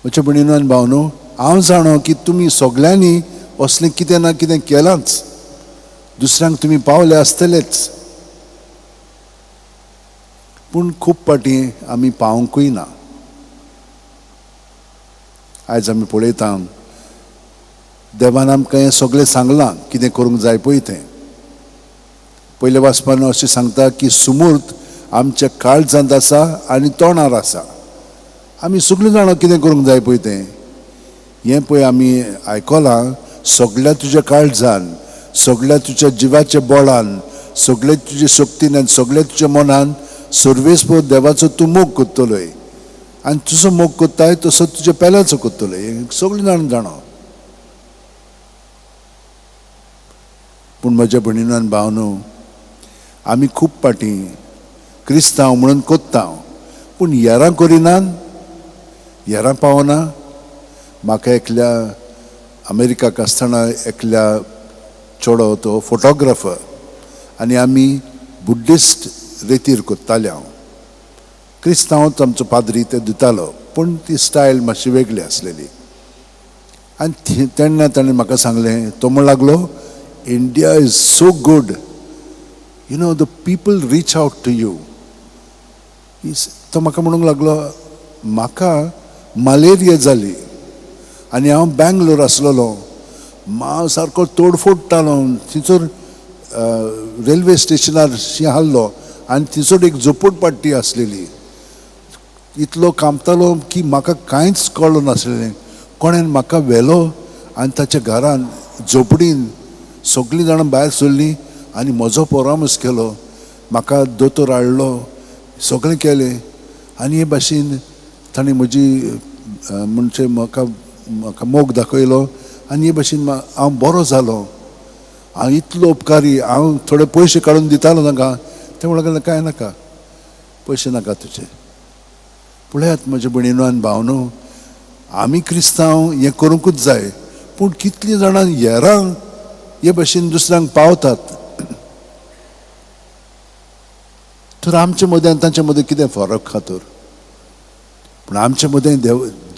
म्हजे भयणीनो आनी भावनो, हांव जाणो की तुमी सगळ्यांनी असलें कितें ना कितें केलांच, दुसऱ्यांक तुमी पावले आसतलेच, पूण खूब पाटी आमी पावोंकूय ना. आयज आमी पळयता देवान आमकां हें सगळें सांगलां कितें करूंक जाय पळय तें. पयले वाचपान अशें सांगता की सुमूर्त आमच्या काळजांत आसा आनी तोंडार आसा. आमी सगळीं जाणा कितें करूंक जाय पळय तें. हें पळय आमी आयकलां, सगळ्या तुज्या काळजान, सगळ्या तुज्या जिवाच्या बोळान, सगळे तुजे शक्तीन आनी सगळे तुज्या मनान सर्वेस्पर देवाचो तूं मोग कोत्तलोय, आनी तुजो मोग कोत्ताय तसो तुज्या पेल्याचो कोत्तलोय. हें सगळीं जाण जाणो. पूण म्हज्या भयणीनो आनी भावनो, आमी खूब पाटी क्रिस्तांव म्हणून कोत्ता, पूण हेरां करिनात, हेरां पावना. म्हाका एकल्या अमेरिकाक आसतना एकल्या चेडो तो फोटोग्राफर, आनी आमी बुद्धिस्ट रितीर कोत्ताले. हांव क्रिस्तांवच आमचो पाद्री ते दितालो, पूण ती स्टायल मातशी वेगळी आसलेली. आनी तेन्ना ताणें म्हाका सांगलें, तो म्हणूंक लागलो, India is so good, you know the people reach out to you. तो म्हाका म्हणूंक लागलो, म्हाका मलेरिया जाली आनी हांव बँगलोर आसलोलो, हांव सारको तोडफोडटालो. थंयसर रेल्वे स्टेशनार आहलो आनी थंयसर एक झोपडपट्टी आसलेली. इतलो कामतालो की म्हाका कांयच कळ्ळो नासलेलें. कोणें म्हाका व्हेलो आनी ताच्या घरान झोपडीन सगळीं जाणां भायर सरलीं आनी म्हजो परामर्श केलो. म्हाका दोतोर हाडलो, सगळें केलें, आनी हे भाशेन ताणें म्हजी म्हणजे म्हाका मोग दाखयलो, आनी हे भाशेन हांव बरो जालो. हांव इतलो उपकारी, हांव थोडे पयशे काडून दितालो तांकां. ते म्हणून कांय नाका, पयशे नाका तुजे. पळयात म्हजे भयणीनो आनी भावनो, आमी क्रिस्तांव हें करूंकूच जाय, पूण कितलीं जाणां हेरां हे भाशेन दुसऱ्यांक पावतात. तर आमचे मदें आनी तांचे मदें कितें फरक आहा तर? पूण आमचे मदें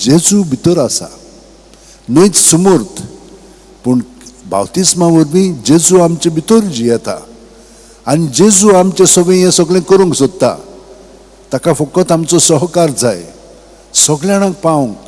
जेजू भितर आसा, न्हयच सुमूर्त, पूण बावतिस्मा वरवीं जेजू आमचे भितर जियेता. आनी जेजू आमचें सगळें हें सगळें करूंक सोदता. ताका फकत आमचो सहकार जाय सगळ्यांक पावंक.